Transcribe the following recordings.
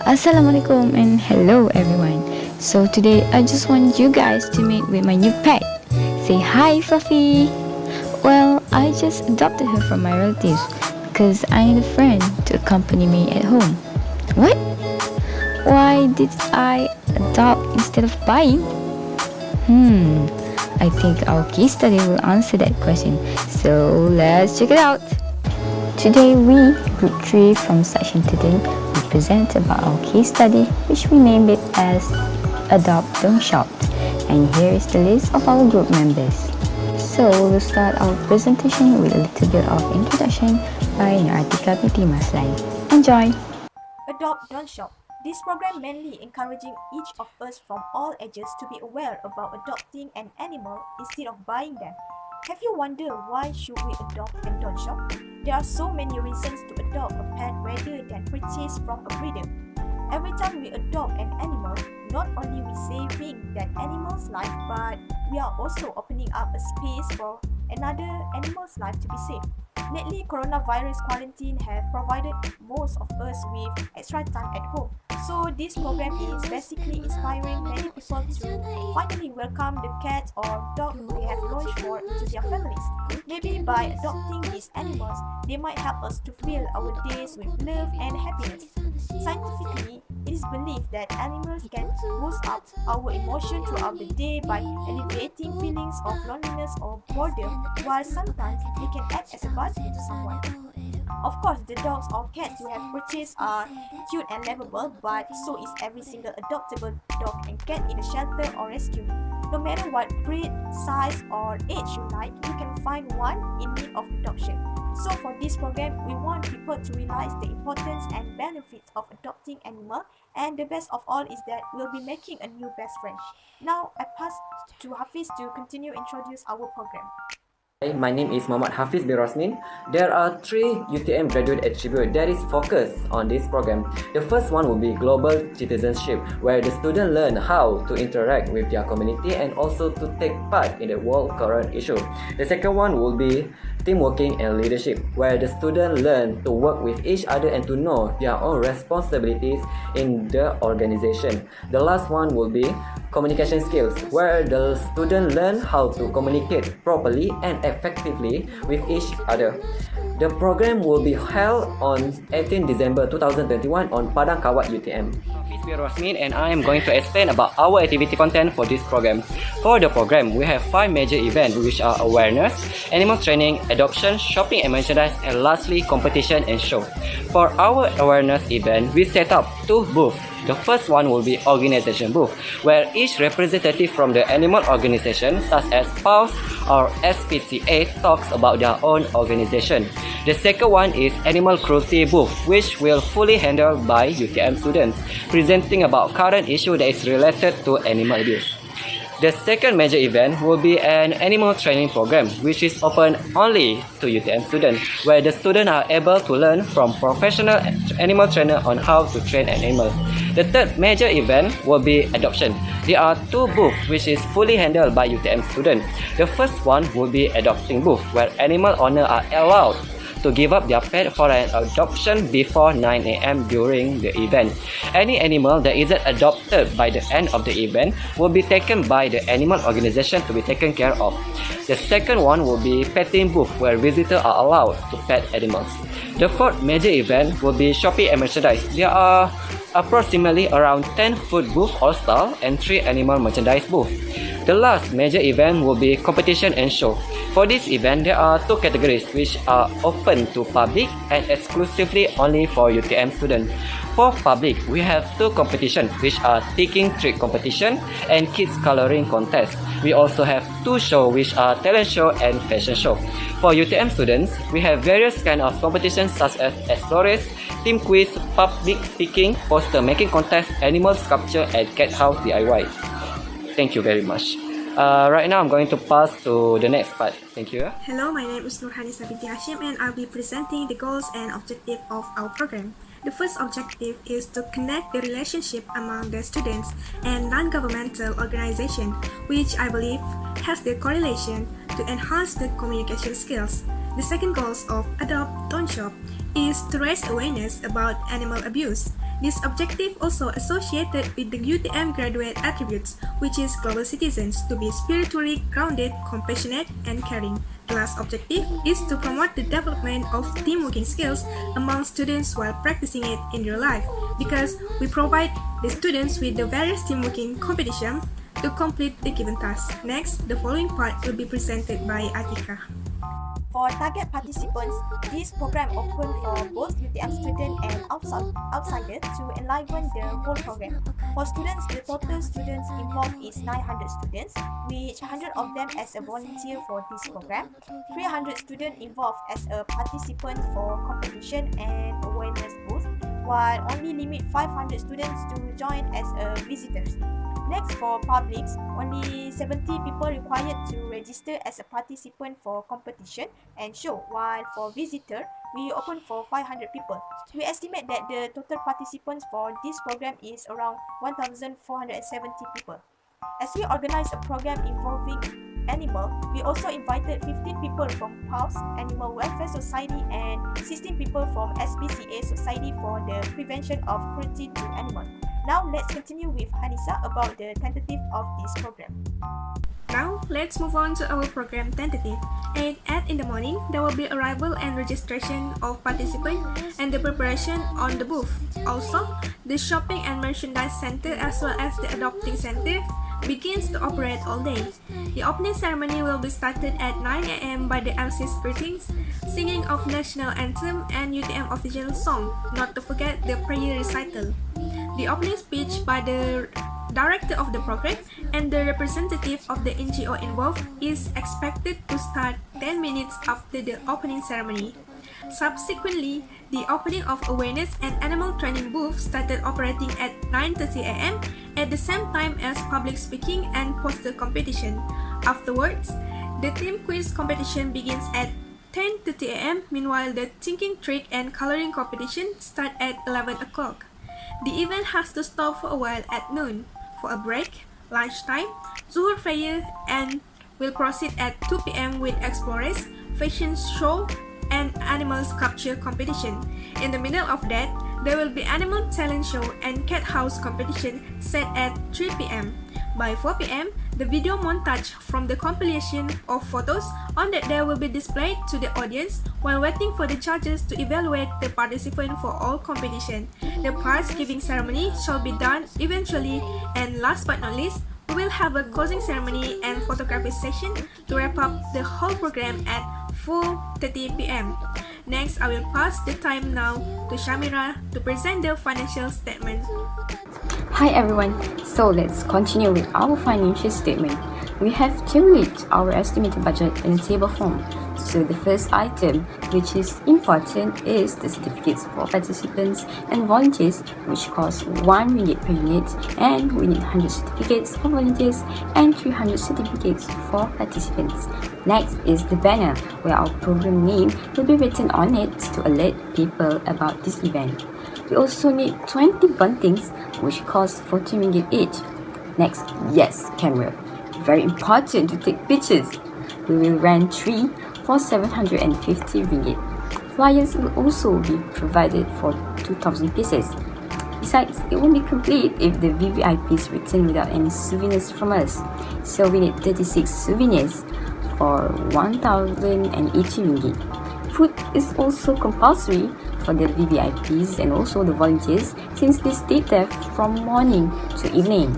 Assalamualaikum and hello everyone. So today I just want you guys to meet with my new pet. Say hi, Fluffy. Well, I just adopted her from my relatives because I need a friend to accompany me at home. What? Why did I adopt instead of buying? I think our case study will answer that question. So let's check it out. Today we, Group 3 from Section 13, will present about our case study, which we named it as Adopt Don't Shop. And here is the list of our group members. So we'll start our presentation with a little bit of introduction by Nartika Binti Maslan. Enjoy! Adopt, don't shop. This program mainly encouraging each of us from all ages to be aware about adopting an animal instead of buying them. Have you wondered why should we adopt and don't shop? There are so many reasons to adopt a pet rather than purchase from a breeder. Every time we adopt an animal, not only we saving that animal's life, but we are also opening up a space for another animal's life to be saved. Lately, coronavirus quarantine have provided most of us with extra time at home. So this program is basically inspiring many people to finally welcome the cat or dog they have launched for to their families. Maybe by adopting these animals, they might help us to fill our days with love and happiness. Scientifically, it is believed that animals can boost up our emotion throughout the day by alleviating feelings of loneliness or boredom, while sometimes they can act as a buddy to someone. Of course, the dogs or cats you have purchased are cute and lovable, but so is every single adoptable dog and cat in a shelter or rescue. No matter what breed, size, or age you like, you can find one in need of adoption. So for this program, we want people to realize the importance and benefits of adopting animal, and the best of all is that we'll be making a new best friend. Now I pass to Hafiz to continue introduce our program. Hi, my name is Muhammad Hafiz bin Rosmin. There are 3 UTM graduate attributes that is focused on this program. The first one will be global citizenship, where the student learn how to interact with their community and also to take part in the world current issue. The second one will be team working and leadership, where the student learn to work with each other and to know their own responsibilities in the organization. The last one will be communication skills, where the student learn how to communicate properly and effectively with each other. The program will be held on 18 December 2021 on Padang Kawat UTM. It's Rosmin and I am going to explain about our activity content for this program. For the program, we have 5 major events which are awareness, animal training, adoption, shopping and merchandise, and lastly competition and show. For our awareness event, we set up 2 booths. The first one will be organization booth, where each representative from the animal organization such as PAWS or SPCA talks about their own organization. The second one is animal cruelty booth, which will fully handled by UTM students, presenting about current issue that is related to animal abuse. The second major event will be an animal training program, which is open only to UTM students, where the students are able to learn from professional animal trainer on how to train an animal. The third major event will be adoption. There are 2 booths which is fully handled by UTM students. The first one will be adopting booth, where animal owners are allowed to give up their pet for an adoption before 9 a.m. during the event. Any animal that isn't adopted by the end of the event will be taken by the animal organization to be taken care of. The second one will be petting booth, where visitors are allowed to pet animals. The fourth major event will be shopping and merchandise. There are approximately around 10 food booths or stall and 3 animal merchandise booths. The last major event will be competition and show. For this event, there are 2 categories which are open to public and exclusively only for UTM students. For public, we have 2 competitions which are ticking trick competition and kids coloring contest. We also have 2 shows which are talent show and fashion show. For UTM students, we have various kind of competitions such as explorers, team quiz, public speaking, poster making contest, animal sculpture and cat house DIY. Thank you very much. Right now, I'm going to pass to the next part. Thank you. Hello, my name is Nurhanisa binti Hashim and I'll be presenting the goals and objective of our program. The first objective is to connect the relationship among the students and non-governmental organizations, which I believe has the correlation to enhance the communication skills. The second goal of Adopt, Don't Shop is to raise awareness about animal abuse. This objective also associated with the UTM graduate attributes, which is global citizens to be spiritually grounded, compassionate, and caring. The last objective is to promote the development of teamworking skills among students while practicing it in real life, because we provide the students with the various teamworking competitions to complete the given task. Next, the following part will be presented by Atika. For target participants, this program open for both UTM students and outsiders to enliven the whole program. For students, the total students involved is 900 students, which 100 of them as a volunteer for this program, 300 students involved as a participant for competition and awareness booth, while only limit 500 students to join as visitors. Next, for publics, only 70 people required to register as a participant for competition and show, while for visitor, we open for 500 people. We estimate that the total participants for this program is around 1,470 people. As we organize a program involving animal, we also invited 15 people from PALS, Animal Welfare Society, and 16 people from SPCA Society for the prevention of cruelty to animals. Now let's continue with Hanisa about the tentative of this program. Now, let's move on to our program tentative. At in the morning, there will be arrival and registration of participants and the preparation on the booth. Also, the shopping and merchandise center as well as the adopting center begins to operate all day. The opening ceremony will be started at 9 a.m. by the MC's greetings, singing of national anthem and UTM official song, not to forget the prayer recital. The opening speech by the director of the program and the representative of the NGO involved is expected to start 10 minutes after the opening ceremony. Subsequently, the opening of awareness and animal training booth started operating at 9:30 a.m. at the same time as public speaking and poster competition. Afterwards, the team quiz competition begins at 10:30 a.m. Meanwhile, the thinking trick and coloring competition start at 11 o'clock. The event has to stop for a while at noon for a break, lunchtime, Zuhur prayer, and will proceed at 2 p.m. with explorers, fashion show, and animal sculpture competition. In the middle of that, there will be animal talent show and cat house competition set at 3 p.m. By 4 p.m., the video montage from the compilation of photos on that day will be displayed to the audience while waiting for the judges to evaluate the participant for all competition. The prize giving ceremony shall be done eventually, and last but not least, we will have a closing ceremony and photography session to wrap up the whole program at 4:30 p.m. Next, I will pass the time now to Shamira to present the financial statement. Hi everyone, so let's continue with our financial statement. We have tabulated our estimated budget in a table form. So the first item, which is important, is the certificates for participants and volunteers, which cost 1 ringgit per unit, and we need 100 certificates for volunteers and 300 certificates for participants. Next is the banner, where our program name will be written on it to alert people about this event. We also need 20 buntings, which cost 40 ringgit each. Next, yes, camera. Very important to take pictures. We will rent 3 for 750 ringgit. Flyers will also be provided for 2,000 pieces. Besides, it won't be complete if the VVIP is written without any souvenirs from us. So we need 36 souvenirs for 1,080 ringgit. Food is also compulsory for the VVIPs and also the volunteers, since they stay there from morning to evening.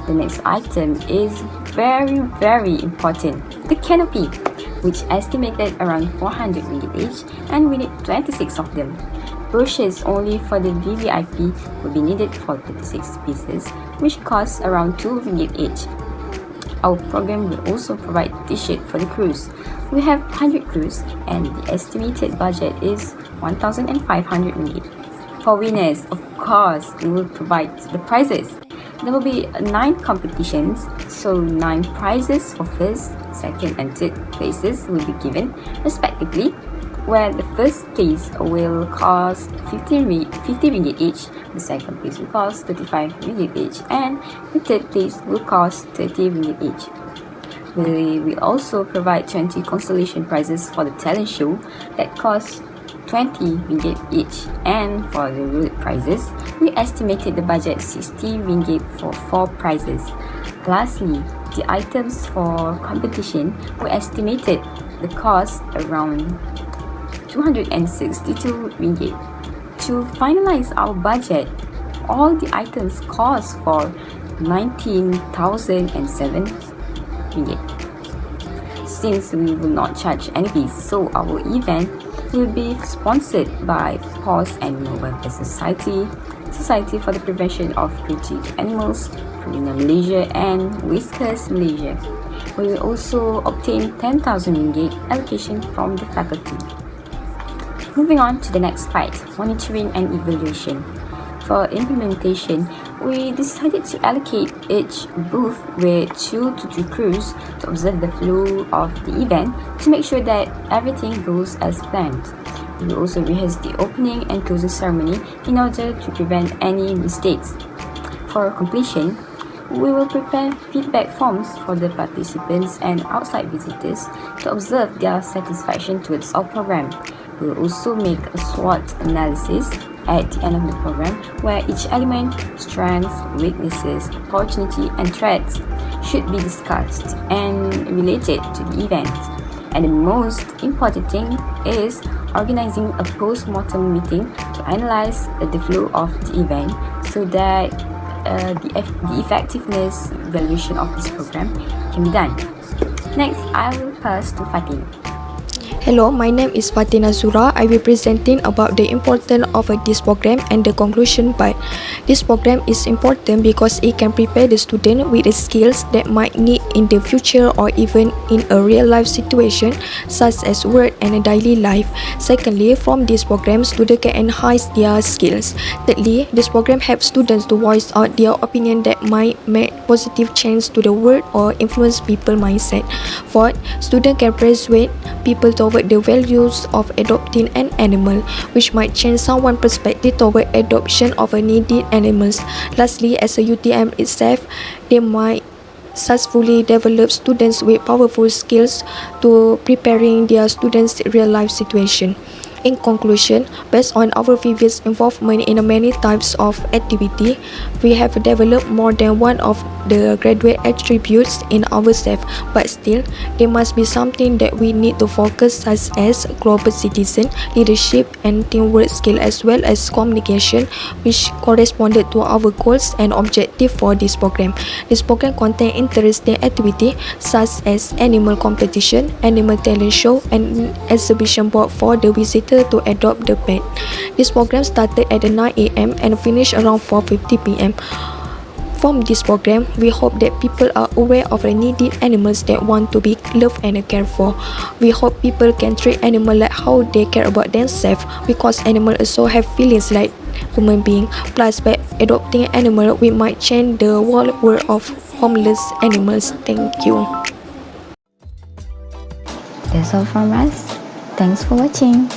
The next item is very important, the canopy, which estimated around 400 ringgit each, and we need 26 of them. Brochures only for the VVIP will be needed for 36 pieces, which costs around 2 ringgit each. Our program will also provide t-shirt for the crews. We have 100 crews and the estimated budget is 1,500 ringgit. For winners, of course, we will provide the prizes. There will be 9 competitions, so 9 prizes for first, second and third places will be given respectively, where the first place will cost 50 ringgit each, the second place will cost 35 ringgit each, and the third place will cost 30 ringgit each. We also provide 20 consolation prizes for the talent show that cost 20 ringgit each, and for the road prizes, we estimated the budget 60 ringgit for 4 prizes. Lastly, the items for competition, we estimated the cost around 262 ringgit. To finalize our budget, all the items cost for 19,007 ringgit. Since we will not charge any fees, so our event will be sponsored by PAWS Animal Welfare Society, Society for the Prevention of Cruelty to Animals, Purina Malaysia, and Whiskers Malaysia. We will also obtain 10,000 ringgit allocation from the faculty. Moving on to the next part, monitoring and evaluation. For implementation, we decided to allocate each booth with 2 to 3 crews to observe the flow of the event to make sure that everything goes as planned. We will also rehearse the opening and closing ceremony in order to prevent any mistakes. For completion, we will prepare feedback forms for the participants and outside visitors to observe their satisfaction towards our program. We will also make a SWOT analysis at the end of the program where each element, strengths, weaknesses, opportunity and threats should be discussed and related to the event. And the most important thing is organizing a post-mortem meeting to analyze the flow of the event so that the effectiveness evaluation of this program can be done. Next, I will pass to Fatin. Hello, my name is Fatina Zura. I will be presenting about the importance of this program and the conclusion part. This program is important because it can prepare the student with the skills that might need in the future or even in a real life situation such as work and a daily life. Secondly, from this program, students can enhance their skills. Thirdly, this program helps students to voice out their opinion that might make positive change to the world or influence people mindset. Fourth, students can persuade people toward the values of adopting an animal, which might change someone's perspective toward adoption of a needy animals. Lastly, as a UTM itself, they might successfully develop students with powerful skills to preparing their students' real life situation. In conclusion, based on our previous involvement in many types of activity, we have developed more than one of the graduate attributes in ourselves, but still, there must be something that we need to focus such as global citizen, leadership and teamwork skill as well as communication, which corresponded to our goals and objective for this program. This program contains interesting activity such as animal competition, animal talent show and exhibition board for the visitor to adopt the pet. This program started at 9 a.m. and finished around 4:50 p.m. From this program, we hope that people are aware of the needy animals that want to be loved and cared for. We hope people can treat animals like how they care about themselves, because animals also have feelings like human beings. Plus, by adopting an animal, we might change the whole world of homeless animals. Thank you. That's all from us. Thanks for watching.